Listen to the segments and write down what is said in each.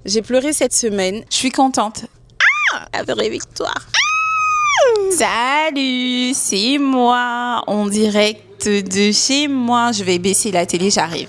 J'ai pleuré cette semaine. Je suis contente. La vraie victoire. Salut, c'est moi, en direct de chez moi. Je vais baisser la télé, j'arrive.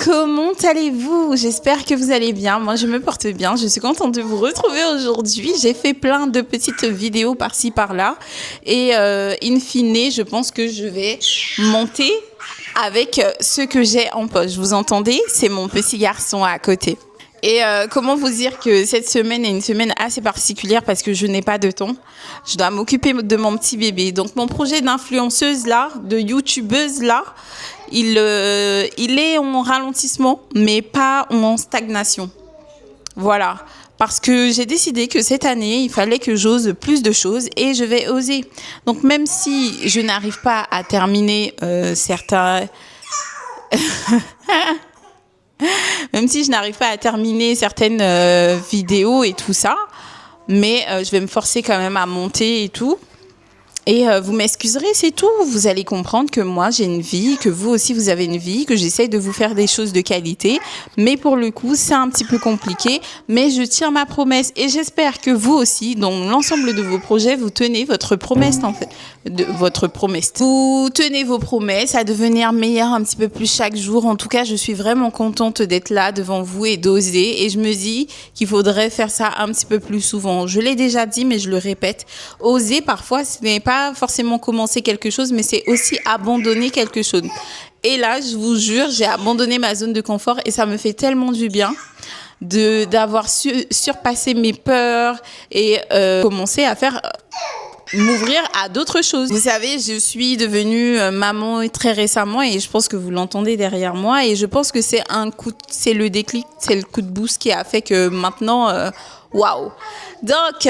Comment allez-vous? J'espère que vous allez bien. Moi, je me porte bien. Je suis contente de vous retrouver aujourd'hui. J'ai fait plein de petites vidéos par-ci, par-là. Et in fine, je pense que je vais monter avec ce que j'ai en poche. Vous entendez? C'est mon petit garçon à côté. Et comment vous dire que cette semaine est une semaine assez particulière parce que je n'ai pas de temps. Je dois m'occuper de mon petit bébé. Donc, mon projet d'influenceuse là, de youtubeuse là, il est en ralentissement, mais pas en stagnation. Voilà. Parce que j'ai décidé que cette année, il fallait que j'ose plus de choses et je vais oser. Donc, même si je n'arrive pas à terminer certaines vidéos et tout ça, mais je vais me forcer quand même à monter et tout. Et vous m'excuserez, c'est tout. Vous allez comprendre que moi, j'ai une vie, que vous aussi, vous avez une vie, que j'essaye de vous faire des choses de qualité. Mais pour le coup, c'est un petit peu compliqué. Mais je tiens ma promesse. Et j'espère que vous aussi, dans l'ensemble de vos projets, vous tenez votre promesse, en fait. Votre promesse. Vous tenez vos promesses à devenir meilleur un petit peu plus chaque jour. En tout cas, je suis vraiment contente d'être là devant vous et d'oser. Et je me dis qu'il faudrait faire ça un petit peu plus souvent. Je l'ai déjà dit, mais je le répète. Oser, parfois, ce n'est pas forcément commencer quelque chose, mais c'est aussi abandonner quelque chose. Et là, je vous jure, j'ai abandonné ma zone de confort et ça me fait tellement du bien d'avoir surpassé mes peurs et commencer à m'ouvrir à d'autres choses. Vous savez, je suis devenue maman très récemment et je pense que vous l'entendez derrière moi et je pense que c'est le déclic, c'est le coup de boost qui a fait que maintenant, waouh. Donc,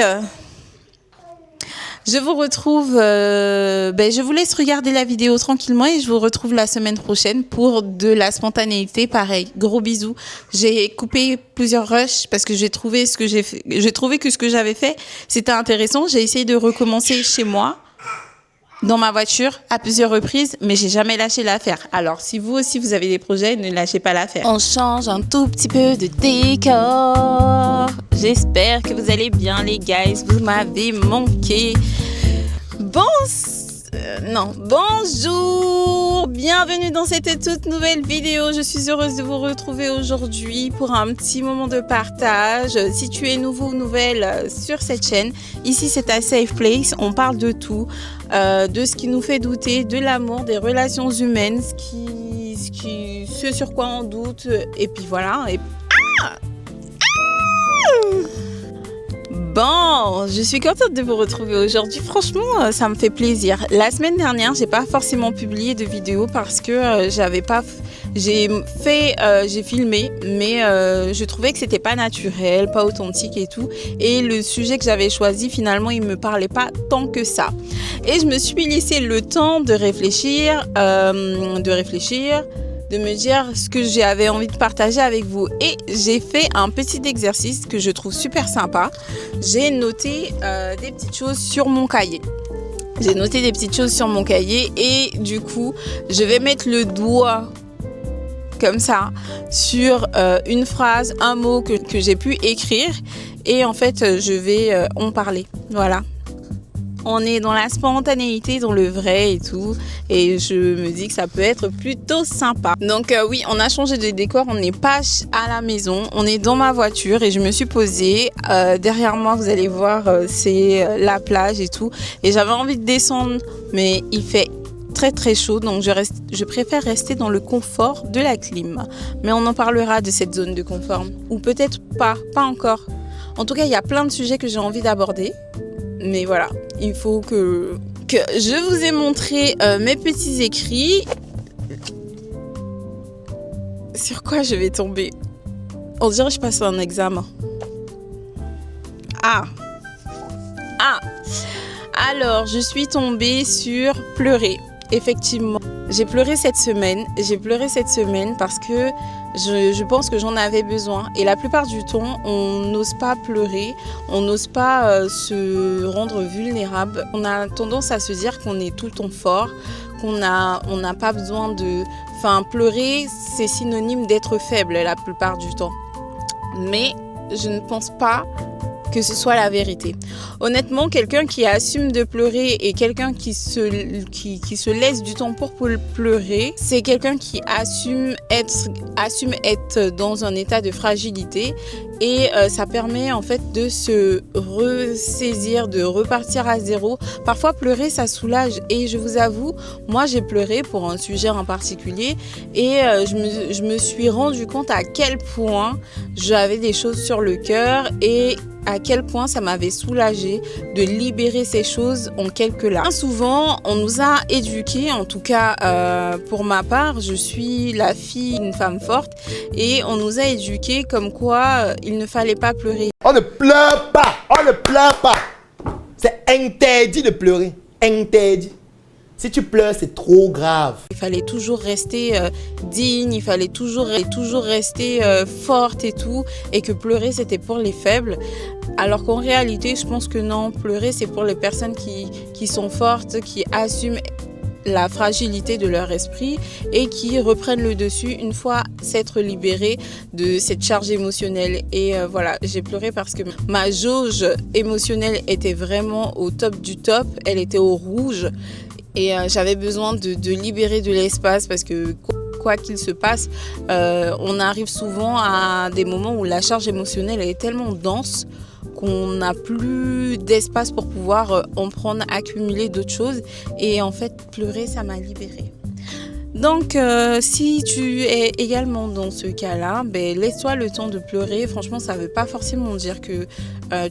je vous retrouve, je vous laisse regarder la vidéo tranquillement et je vous retrouve la semaine prochaine pour de la spontanéité. Pareil, gros bisous. J'ai coupé plusieurs rushs parce que j'ai trouvé que ce que j'avais fait, c'était intéressant. J'ai essayé de recommencer chez moi, dans ma voiture, à plusieurs reprises, mais j'ai jamais lâché l'affaire. Alors, si vous aussi, vous avez des projets, ne lâchez pas l'affaire. On change un tout petit peu de décor. J'espère que vous allez bien, les guys. Vous m'avez manqué. Bonjour, bienvenue dans cette toute nouvelle vidéo. Je suis heureuse de vous retrouver aujourd'hui pour un petit moment de partage. Si tu es nouveau ou nouvelle sur cette chaîne, ici c'est ta safe place. On parle de tout, de ce qui nous fait douter, de l'amour, des relations humaines, ce sur quoi on doute, et puis voilà. Bon, je suis contente de vous retrouver aujourd'hui. Franchement, ça me fait plaisir. La semaine dernière, j'ai pas forcément publié de vidéo parce que j'ai filmé, mais je trouvais que c'était pas naturel, pas authentique et tout. Et le sujet que j'avais choisi, finalement, il me parlait pas tant que ça. Et je me suis laissé le temps de réfléchir, de me dire ce que j'avais envie de partager avec vous. Et j'ai fait un petit exercice que je trouve super sympa. J'ai noté des petites choses sur mon cahier. Et du coup, je vais mettre le doigt comme ça sur une phrase, un mot que j'ai pu écrire. Et en fait, je vais en parler. Voilà. On est dans la spontanéité, dans le vrai et tout. Et je me dis que ça peut être plutôt sympa. Donc oui, on a changé de décor. On n'est pas à la maison. On est dans ma voiture et je me suis posée. Derrière moi, vous allez voir, c'est la plage et tout. Et j'avais envie de descendre, mais il fait très très chaud. Donc je préfère rester dans le confort de la clim. Mais on en parlera de cette zone de confort. Ou peut-être pas encore. En tout cas, il y a plein de sujets que j'ai envie d'aborder. Mais voilà, il faut que je vous ai montré mes petits écrits. Sur quoi je vais tomber? On dirait que je passe un examen. Alors, je suis tombée sur pleurer. Effectivement, j'ai pleuré cette semaine parce que je pense que j'en avais besoin. Et la plupart du temps, on n'ose pas pleurer, on n'ose pas se rendre vulnérable. On a tendance à se dire qu'on est tout le temps fort, qu'on on n'a pas besoin de... Enfin, pleurer, c'est synonyme d'être faible la plupart du temps. Mais je ne pense pas que ce soit la vérité. Honnêtement, quelqu'un qui assume de pleurer et quelqu'un qui se laisse du temps pour pleurer, c'est quelqu'un qui assume être dans un état de fragilité et ça permet en fait de se ressaisir, de repartir à zéro. Parfois pleurer ça soulage et je vous avoue, moi j'ai pleuré pour un sujet en particulier et je me suis rendu compte à quel point j'avais des choses sur le cœur et à quel point ça m'avait soulagée de libérer ces choses en quelques larmes. Souvent, on nous a éduqués, en tout cas pour ma part, je suis la fille d'une femme forte et on nous a éduqués comme quoi il ne fallait pas pleurer. On ne pleure pas, on ne pleure pas. C'est interdit de pleurer, interdit. Si tu pleures, c'est trop grave. Il fallait toujours rester digne, il fallait toujours rester forte et tout, et que pleurer c'était pour les faibles. Alors qu'en réalité, je pense que non, pleurer c'est pour les personnes qui sont fortes, qui assument la fragilité de leur esprit et qui reprennent le dessus une fois s'être libérées de cette charge émotionnelle. Et voilà, j'ai pleuré parce que ma jauge émotionnelle était vraiment au top du top, elle était au rouge. Et j'avais besoin de libérer de l'espace parce que quoi qu'il se passe, on arrive souvent à des moments où la charge émotionnelle est tellement dense qu'on n'a plus d'espace pour pouvoir en prendre, accumuler d'autres choses. Et en fait, pleurer, ça m'a libérée. Donc, si tu es également dans ce cas-là, laisse-toi le temps de pleurer. Franchement, ça ne veut pas forcément dire que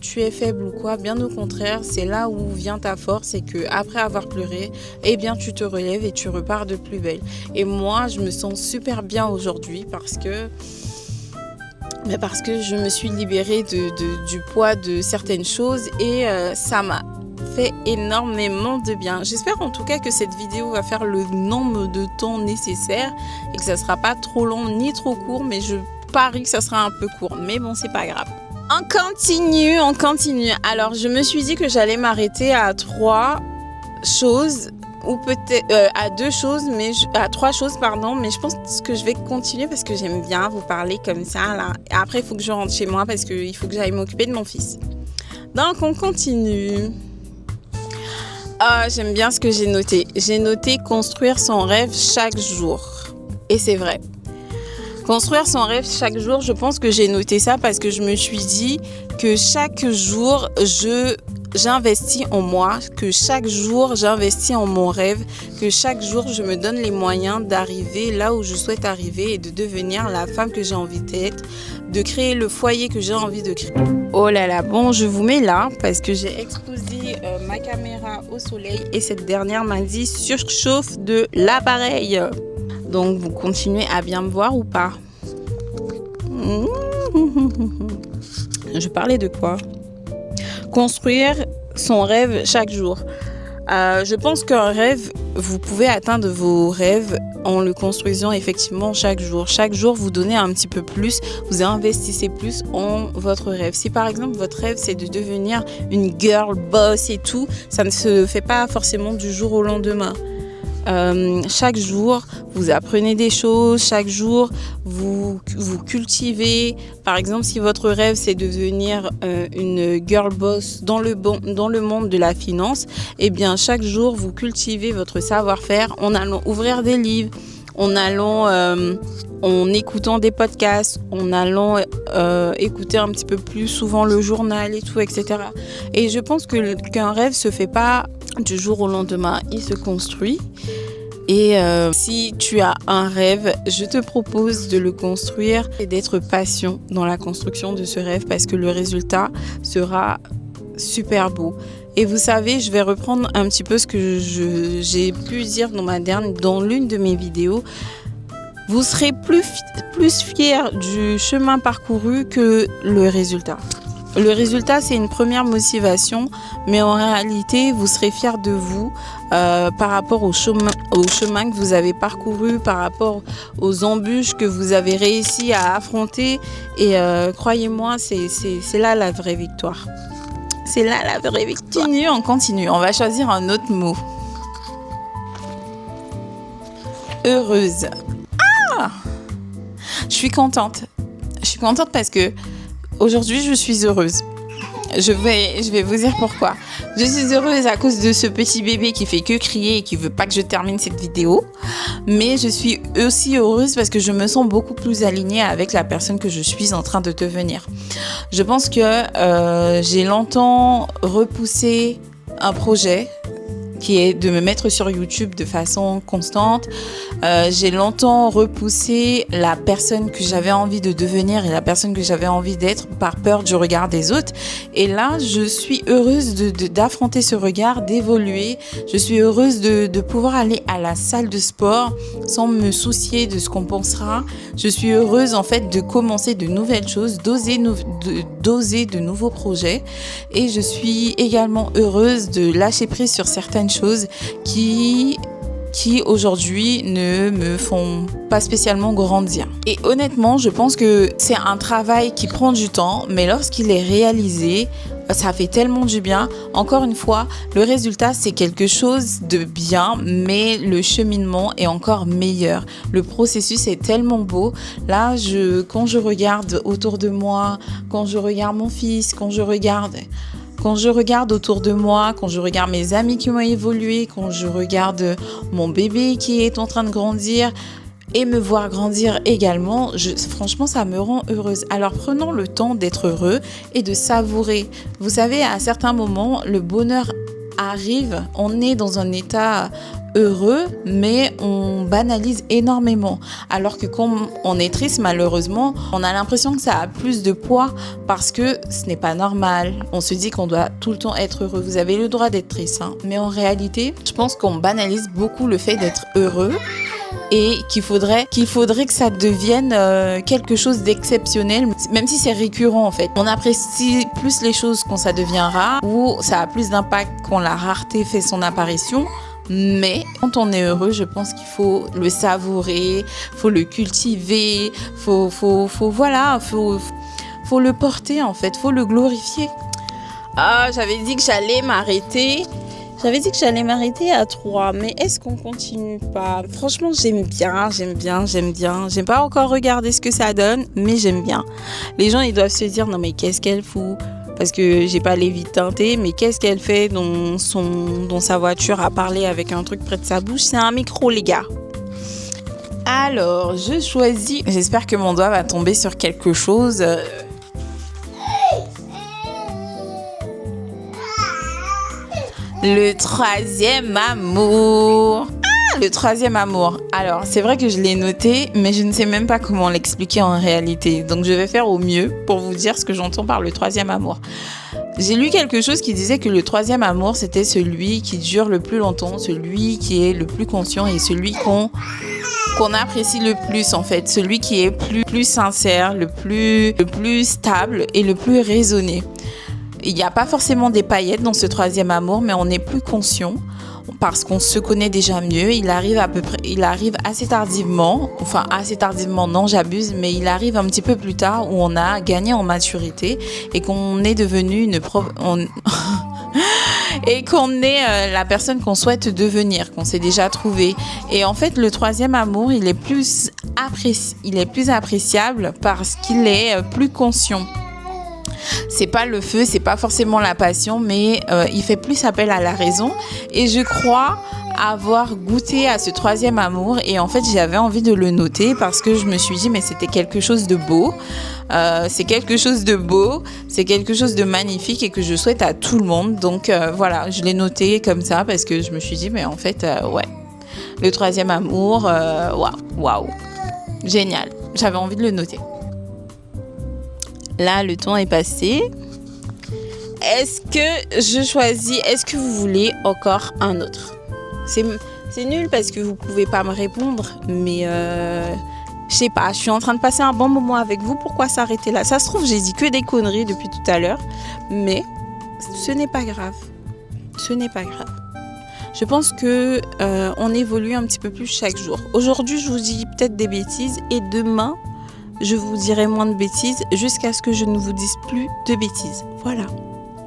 tu es faible ou quoi. Bien au contraire, c'est là où vient ta force. C'est qu'après avoir pleuré, eh bien, tu te relèves et tu repars de plus belle. Et moi, je me sens super bien aujourd'hui parce que je me suis libérée du poids de certaines choses et ça m'a fait énormément de bien. J'espère en tout cas que cette vidéo va faire le nombre de temps nécessaire et que ça sera pas trop long ni trop court, mais je parie que ça sera un peu court, mais bon, c'est pas grave. On continue. Alors, je me suis dit que j'allais m'arrêter à 3 choses ou peut-être à 2 choses, à 3 choses, pardon, mais je pense que je vais continuer parce que j'aime bien vous parler comme ça, là. Et après, il faut que je rentre chez moi parce qu'il faut que j'aille m'occuper de mon fils. Donc, on continue. Ah, j'aime bien ce que j'ai noté. J'ai noté construire son rêve chaque jour. Et c'est vrai. Construire son rêve chaque jour, je pense que j'ai noté ça parce que je me suis dit que chaque jour, j'investis en moi, que chaque jour, j'investis en mon rêve, que chaque jour, je me donne les moyens d'arriver là où je souhaite arriver et de devenir la femme que j'ai envie d'être, de créer le foyer que j'ai envie de créer. Oh là là, bon, je vous mets là parce que j'ai exposé ma caméra au soleil et cette dernière m'a dit surchauffe de l'appareil. Donc, vous continuez à bien me voir ou pas? Je parlais de quoi? Construire son rêve chaque jour. Je pense qu'un rêve, vous pouvez atteindre vos rêves en le construisant effectivement chaque jour. Chaque jour, vous donnez un petit peu plus, vous investissez plus en votre rêve. Si par exemple, votre rêve, c'est de devenir une girl boss et tout, ça ne se fait pas forcément du jour au lendemain. Chaque jour, vous apprenez des choses, chaque jour, vous cultivez. Par exemple, si votre rêve, c'est de devenir une girl boss dans le monde de la finance, eh bien, chaque jour, vous cultivez votre savoir-faire en allant ouvrir des livres, en écoutant des podcasts, en allant écouter un petit peu plus souvent le journal et tout, etc. Et je pense qu'un rêve se fait pas du jour au lendemain, il se construit. Et si tu as un rêve, je te propose de le construire et d'être patient dans la construction de ce rêve parce que le résultat sera super beau. Et vous savez, je vais reprendre un petit peu ce que j'ai pu dire dans l'une de mes vidéos. Vous serez plus fiers du chemin parcouru que le résultat. Le résultat, c'est une première motivation, mais en réalité, vous serez fiers de vous par rapport au chemin que vous avez parcouru, par rapport aux embûches que vous avez réussi à affronter. Et croyez-moi, c'est là la vraie victoire. C'est là la vraie victoire. On continue. On va choisir un autre mot. heureuse. Ah! Je suis contente. Je suis contente parce que aujourd'hui, je suis heureuse. Je vais vous dire pourquoi. Je suis heureuse à cause de ce petit bébé qui fait que crier et qui veut pas que je termine cette vidéo. Mais je suis aussi heureuse parce que je me sens beaucoup plus alignée avec la personne que je suis en train de devenir. Je pense que j'ai longtemps repoussé un projet qui est de me mettre sur YouTube de façon constante. J'ai longtemps repoussé la personne que j'avais envie de devenir et la personne que j'avais envie d'être par peur du regard des autres. Et là, je suis heureuse d'affronter ce regard, d'évoluer. Je suis heureuse de pouvoir aller à la salle de sport sans me soucier de ce qu'on pensera. Je suis heureuse en fait de commencer de nouvelles choses, d'oser de nouveaux projets. Et je suis également heureuse de lâcher prise sur certaines choses qui aujourd'hui ne me font pas spécialement grandir. Et honnêtement, je pense que c'est un travail qui prend du temps, mais lorsqu'il est réalisé, ça fait tellement du bien. Encore une fois, le résultat, c'est quelque chose de bien, mais le cheminement est encore meilleur. Le processus est tellement beau. Là, quand je regarde autour de moi, quand je regarde mon fils, quand je regarde autour de moi, quand je regarde mes amis qui ont évolué, quand je regarde mon bébé qui est en train de grandir et me voir grandir également, franchement, ça me rend heureuse. Alors, prenons le temps d'être heureux et de savourer. Vous savez, à certains moments, le bonheur arrive, on est dans un état heureux, mais on banalise énormément. Alors que quand on est triste, malheureusement, on a l'impression que ça a plus de poids parce que ce n'est pas normal. On se dit qu'on doit tout le temps être heureux. Vous avez le droit d'être triste, hein. Mais en réalité, je pense qu'on banalise beaucoup le fait d'être heureux et qu'il faudrait que ça devienne quelque chose d'exceptionnel, même si c'est récurrent en fait. On apprécie plus les choses quand ça devient rare ou ça a plus d'impact quand la rareté fait son apparition. Mais quand on est heureux, je pense qu'il faut le savourer, faut le cultiver, faut le porter en fait, faut le glorifier. Ah, j'avais dit que j'allais m'arrêter à 3, mais est-ce qu'on continue pas? Franchement, j'aime bien. J'aime pas encore regarder ce que ça donne, mais j'aime bien. Les gens, ils doivent se dire, non mais qu'est-ce qu'elle fout? Parce que j'ai pas les vies teintées, mais qu'est-ce qu'elle fait dans sa voiture à parler avec un truc près de sa bouche? C'est un micro, les gars. Alors, je choisis. J'espère que mon doigt va tomber sur quelque chose. Le troisième amour. Le troisième amour. Alors, c'est vrai que je l'ai noté, mais je ne sais même pas comment l'expliquer en réalité. Donc, je vais faire au mieux pour vous dire ce que j'entends par le troisième amour. J'ai lu quelque chose qui disait que le troisième amour, c'était celui qui dure le plus longtemps, celui qui est le plus conscient et celui qu'on apprécie le plus en fait, celui qui est plus sincère, le plus stable et le plus raisonné. Il n'y a pas forcément des paillettes dans ce troisième amour, mais on est plus conscient parce qu'on se connaît déjà mieux. Il arrive assez tardivement, non, j'abuse, mais il arrive un petit peu plus tard où on a gagné en maturité et qu'on est devenu et qu'on est la personne qu'on souhaite devenir, qu'on s'est déjà trouvé. Et en fait, le troisième amour, il est plus appréciable parce qu'il est plus conscient. C'est pas le feu, c'est pas forcément la passion, mais il fait plus appel à la raison. Et je crois avoir goûté à ce troisième amour. Et en fait, j'avais envie de le noter parce que je me suis dit, mais c'était quelque chose de beau. C'est quelque chose de beau, c'est quelque chose de magnifique et que je souhaite à tout le monde. Donc voilà, je l'ai noté comme ça parce que je me suis dit, mais en fait, ouais, le troisième amour, waouh, génial. J'avais envie de le noter. Là, le temps est passé. Est-ce que vous voulez encore un autre? C'est nul parce que vous pouvez pas me répondre, mais je sais pas, je suis en train de passer un bon moment avec vous. Pourquoi s'arrêter là? Ça se trouve, j'ai dit que des conneries depuis tout à l'heure, mais ce n'est pas grave. Je pense que on évolue un petit peu plus chaque jour. Aujourd'hui, je vous dis peut-être des bêtises et demain, je vous dirai moins de bêtises jusqu'à ce que je ne vous dise plus de bêtises. Voilà.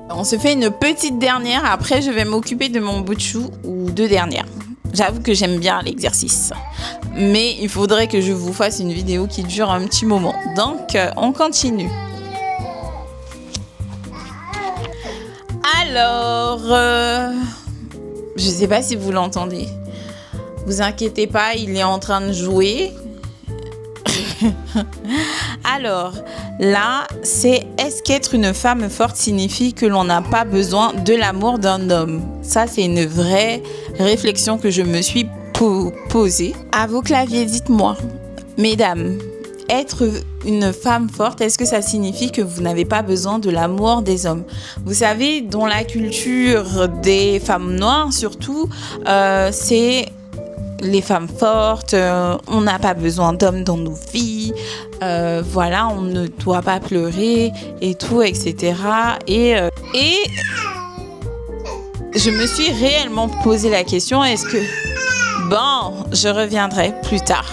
On se fait une petite dernière. Après, je vais m'occuper de mon bout de chou ou deux dernières. J'avoue que j'aime bien l'exercice. Mais il faudrait que je vous fasse une vidéo qui dure un petit moment. Donc, on continue. Alors, je ne sais pas si vous l'entendez. Vous inquiétez pas, il est en train de jouer. Alors, là, c'est est-ce qu'être une femme forte signifie que l'on n'a pas besoin de l'amour d'un homme? Ça, c'est une vraie réflexion que je me suis posée. À vos claviers, dites-moi, mesdames, être une femme forte, est-ce que ça signifie que vous n'avez pas besoin de l'amour des hommes? Vous savez, dans la culture des femmes noires, surtout, c'est les femmes fortes, on n'a pas besoin d'hommes dans nos vies, voilà, on ne doit pas pleurer et tout, etc. Et je me suis réellement posé la question, est-ce que... Bon, je reviendrai plus tard.